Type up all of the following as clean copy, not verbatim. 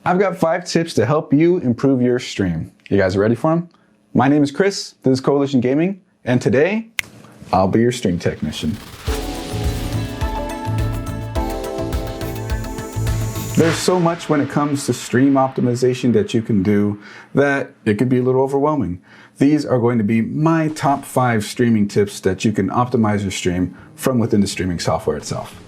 I've got 5 tips to help you improve your stream. You guys ready for them? My name is Chris, this is Coalition Gaming, and today, I'll be your stream technician. There's so much when it comes to stream optimization that you can do that it could be a little overwhelming. These are going to be my top 5 streaming tips that you can optimize your stream from within the streaming software itself.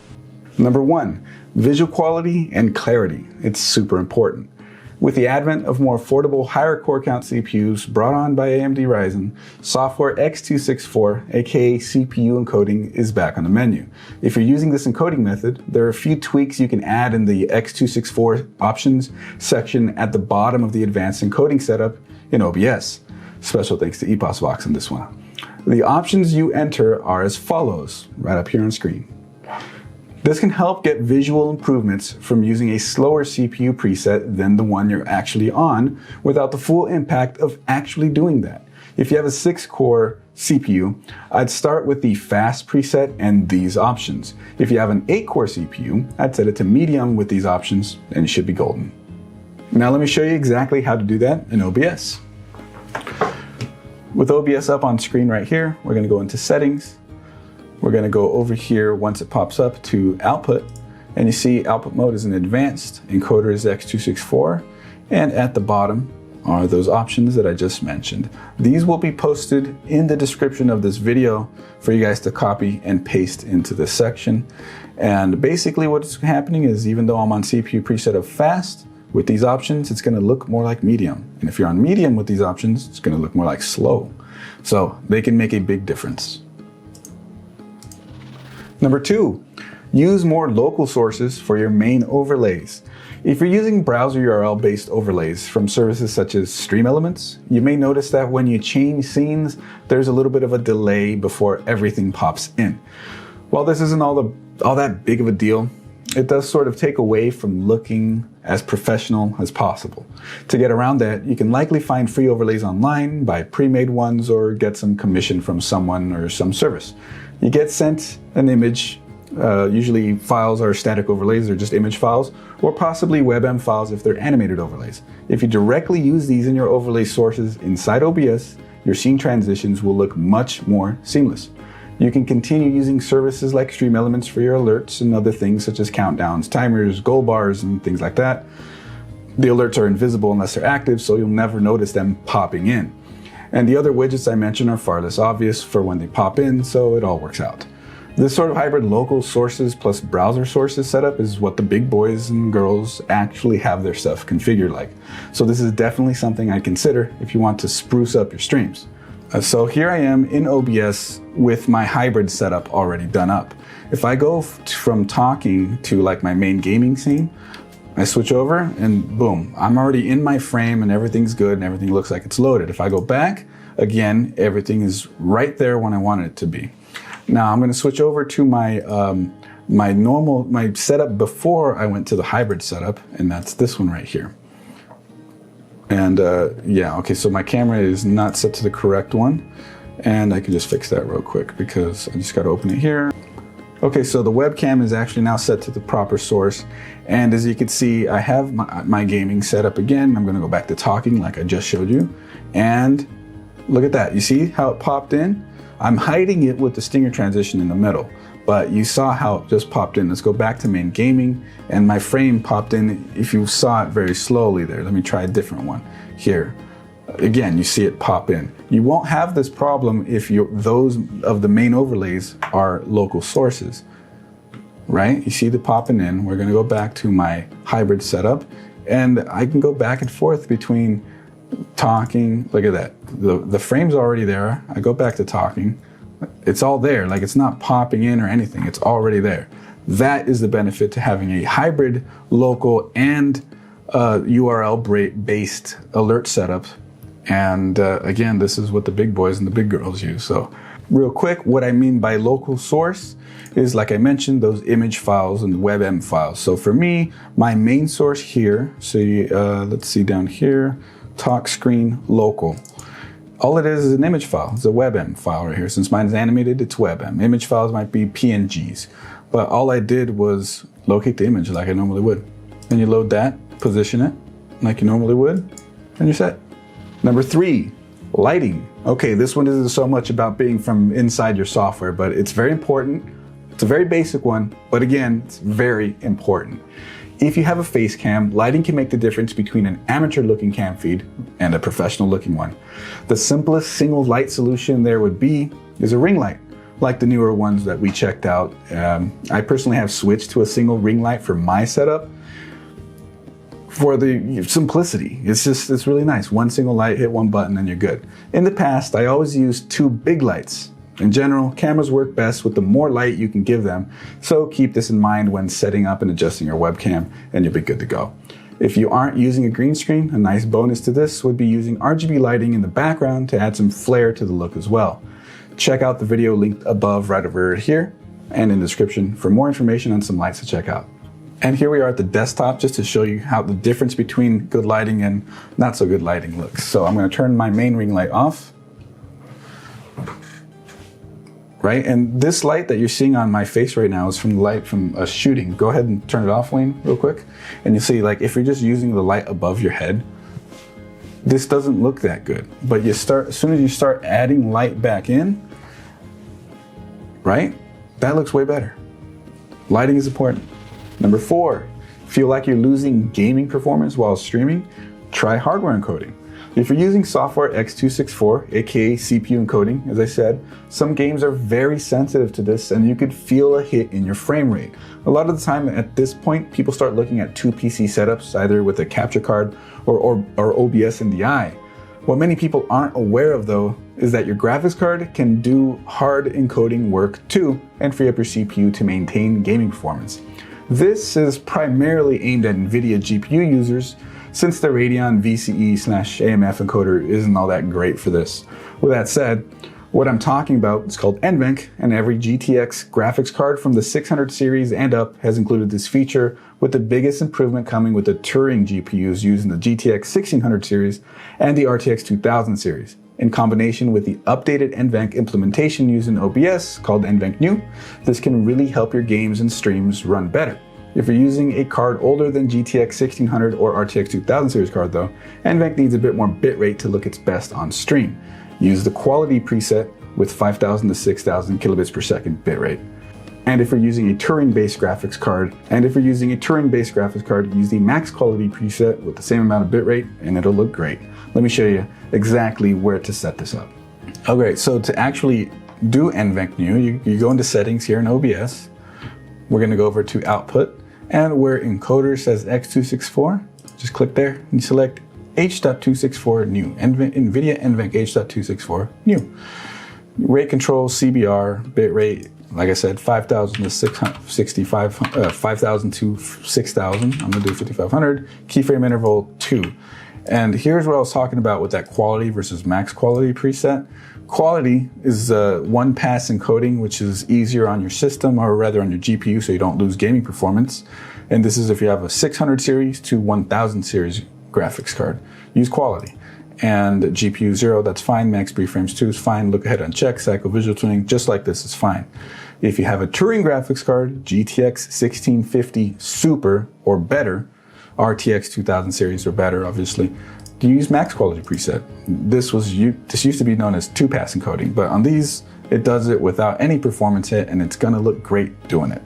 Number 1, visual quality and clarity. It's super important. With the advent of more affordable, higher core count CPUs brought on by AMD Ryzen, software X264, aka CPU encoding, is back on the menu. If you're using this encoding method, there are a few tweaks you can add in the X264 options section at the bottom of the advanced encoding setup in OBS. Special thanks to EPOSVox on this one. The options you enter are as follows, right up here on screen. This can help get visual improvements from using a slower CPU preset than the one you're actually on without the full impact of actually doing that. If you have a 6-core CPU, I'd start with the fast preset and these options. If you have an 8-core CPU, I'd set it to medium with these options and you should be golden. Now let me show you exactly how to do that in OBS. With OBS up on screen right here, we're going to go into settings. We're going to go over here once it pops up to output, and you see output mode is in advanced, encoder is X264, and at the bottom are those options that I just mentioned. These will be posted in the description of this video for you guys to copy and paste into this section. And basically what's happening is, even though I'm on CPU preset of fast, with these options, it's going to look more like medium. And if you're on medium with these options, it's going to look more like slow. So they can make a big difference. Number 2, use more local sources for your main overlays. If you're using browser URL-based overlays from services such as Stream Elements, you may notice that when you change scenes, there's a little bit of a delay before everything pops in. While this isn't all that big of a deal, it does sort of take away from looking as professional as possible. To get around that, you can likely find free overlays online, buy pre-made ones, or get some commission from someone or some service. You get sent an image, usually files are static overlays, they're just image files, or possibly WebM files if they're animated overlays. If you directly use these in your overlay sources inside OBS, your scene transitions will look much more seamless. You can continue using services like Stream Elements for your alerts and other things such as countdowns, timers, goal bars, and things like that. The alerts are invisible unless they're active, so you'll never notice them popping in. And the other widgets I mentioned are far less obvious for when they pop in, so it all works out. This sort of hybrid local sources plus browser sources setup is what the big boys and girls actually have their stuff configured like. So this is definitely something I consider if you want to spruce up your streams. So here I am in OBS with my hybrid setup already done up. If I go from talking to like my main gaming scene, I switch over and boom, I'm already in my frame and everything's good and everything looks like it's loaded. If I go back, again, everything is right there when I want it to be. Now I'm going to switch over to my my setup before I went to the hybrid setup, and that's this one right here. And yeah, okay, so my camera is not set to the correct one, and I can just fix that real quick because I just got to open it here. Okay, so the webcam is actually now set to the proper source, and as you can see, I have my gaming set up again. I'm going to go back to talking like I just showed you, and look at that. You see how it popped in? I'm hiding it with the stinger transition in the middle, but you saw how it just popped in. Let's go back to main gaming, and my frame popped in, if you saw it, very slowly there. Let me try a different one here. Again, you see it pop in. You won't have this problem if those of the main overlays are local sources, right? You see the popping in. We're gonna go back to my hybrid setup, and I can go back and forth between talking. Look at that. The frame's already there. I go back to talking. It's all there, like it's not popping in or anything. It's already there. That is the benefit to having a hybrid, local, and URL-based alert setup. And again, this is what the big boys and the big girls use. So real quick, what I mean by local source is, like I mentioned, those image files and WebM files. So for me, my main source here, let's see down here, talk screen local. All it is an image file. It's a WebM file right here. Since mine is animated, it's WebM. Image files might be PNGs. But all I did was locate the image like I normally would. Then you load that, position it, like you normally would, and you're set. Number 3, lighting. Okay, this one isn't so much about being from inside your software, but it's very important. It's a very basic one, but again, it's very important. If you have a face cam, lighting can make the difference between an amateur looking cam feed and a professional looking one. The simplest single light solution there would be is a ring light, like the newer ones that we checked out. I personally have switched to a single ring light for my setup for the simplicity. It's really nice. One single light, hit one button and you're good. In the past, I always used 2 big lights. In general, cameras work best with the more light you can give them, so keep this in mind when setting up and adjusting your webcam and you'll be good to go. If you aren't using a green screen, a nice bonus to this would be using RGB lighting in the background to add some flair to the look as well. Check out the video linked above right over here and in the description for more information on some lights to check out. And here we are at the desktop just to show you how the difference between good lighting and not so good lighting looks. So I'm going to turn my main ring light off. Right, and this light that you're seeing on my face right now is from the light from a shooting. Go ahead and turn it off, Wayne, real quick. And you see, like, if you're just using the light above your head, this doesn't look that good. But as soon as you start adding light back in, right, that looks way better. Lighting is important. Number 4, feel like you're losing gaming performance while streaming? Try hardware encoding. If you're using software X264, aka CPU encoding, as I said, some games are very sensitive to this and you could feel a hit in your frame rate. A lot of the time at this point, people start looking at 2 PC setups, either with a capture card or OBS NDI. What many people aren't aware of though, is that your graphics card can do hard encoding work too and free up your CPU to maintain gaming performance. This is primarily aimed at NVIDIA GPU users, since the Radeon VCE/AMF encoder isn't all that great for this. With that said, what I'm talking about is called NVENC, and every GTX graphics card from the 600 series and up has included this feature, with the biggest improvement coming with the Turing GPUs using the GTX 1600 series and the RTX 2000 series. In combination with the updated NVENC implementation using OBS called NVENC New, this can really help your games and streams run better. If you're using a card older than GTX 1600 or RTX 2000 series card though, NVENC needs a bit more bitrate to look its best on stream. Use the quality preset with 5000 to 6000 kilobits per second bitrate. And if you're using a Turing-based graphics card, use the max quality preset with the same amount of bitrate and it'll look great. Let me show you exactly where to set this up. Okay, so to actually do NVENC New, you go into settings here in OBS. We're gonna go over to output, and where encoder says X264, just click there and you select H.264 new, NVIDIA NVENC H.264 new. Rate control, CBR, bitrate, like I said, 5000 to 5000 to 6000. I'm gonna do 5500. Keyframe interval 2. And here's what I was talking about with that quality versus max quality preset. Quality is one pass encoding, which is easier on your system, or rather on your GPU, so you don't lose gaming performance. And this is if you have a 600 series to 1000 series graphics card. Use quality. And GPU 0, that's fine. Max preframes 2 is fine. Look ahead uncheck. Cycle visual tuning, just like this, is fine. If you have a Turing graphics card, GTX 1650 Super or better, RTX 2000 series or better, obviously, do you use max quality preset. This used to be known as 2-pass encoding, but on these, it does it without any performance hit, and it's gonna look great doing it.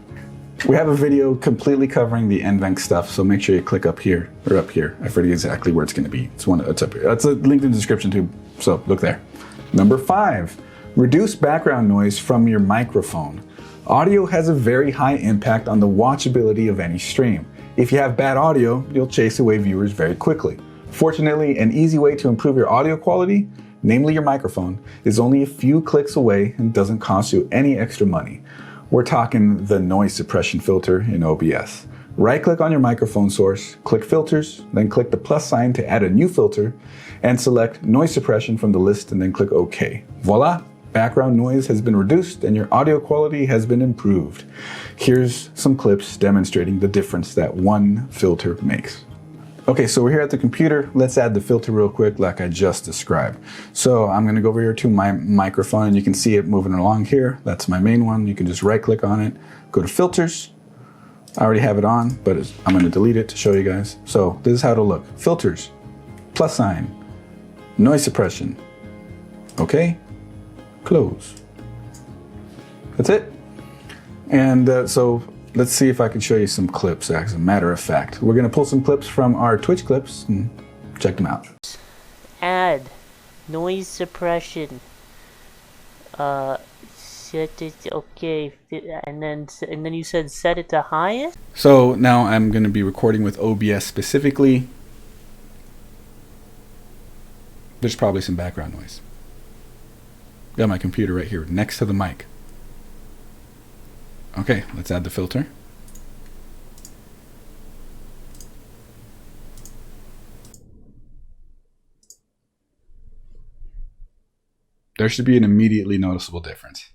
We have a video completely covering the NVENC stuff, so make sure you click up here, or up here. I forget exactly where it's gonna be. It's up here. That's a link in the description too, so look there. Number 5, reduce background noise from your microphone. Audio has a very high impact on the watchability of any stream. If you have bad audio, you'll chase away viewers very quickly. Fortunately, an easy way to improve your audio quality, namely your microphone, is only a few clicks away and doesn't cost you any extra money. We're talking the noise suppression filter in OBS. Right-click on your microphone source, click Filters, then click the plus sign to add a new filter, and select Noise Suppression from the list and then click OK. Voila! Background noise has been reduced and your audio quality has been improved. Here's some clips demonstrating the difference that one filter makes. Okay, so we're here at the computer. Let's add the filter real quick like I just described. So I'm gonna go over here to my microphone and you can see it moving along here. That's my main one. You can just right click on it, go to Filters, I already have it on, but I'm going to delete it to show you guys. So this is how it'll look. Filters, plus sign, noise suppression. Okay, close. That's it. And so let's see if I can show you some clips. As a matter of fact, we're going to pull some clips from our Twitch clips and check them out. Add noise suppression. Set it, okay, and then you said set it to highest. So now I'm going to be recording with OBS specifically. There's probably some background noise. Got my computer right here next to the mic. Okay, let's add the filter. There should be an immediately noticeable difference.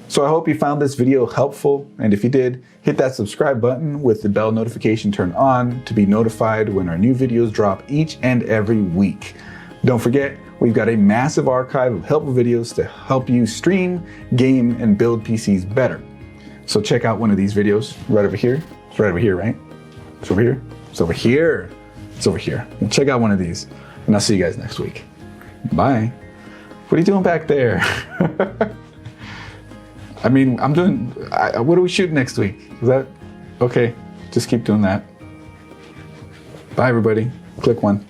So I hope you found this video helpful, and if you did, hit that subscribe button with the bell notification turned on to be notified when our new videos drop each and every week. Don't forget, we've got a massive archive of helpful videos to help you stream, game, and build PCs better. So check out one of these videos right over here. It's right over here, right? It's over here. It's over here. It's over here. Check out one of these, and I'll see you guys next week. Bye. What are you doing back there? I mean, what do we shoot next week? Is that okay? Just keep doing that. Bye, everybody. Click one.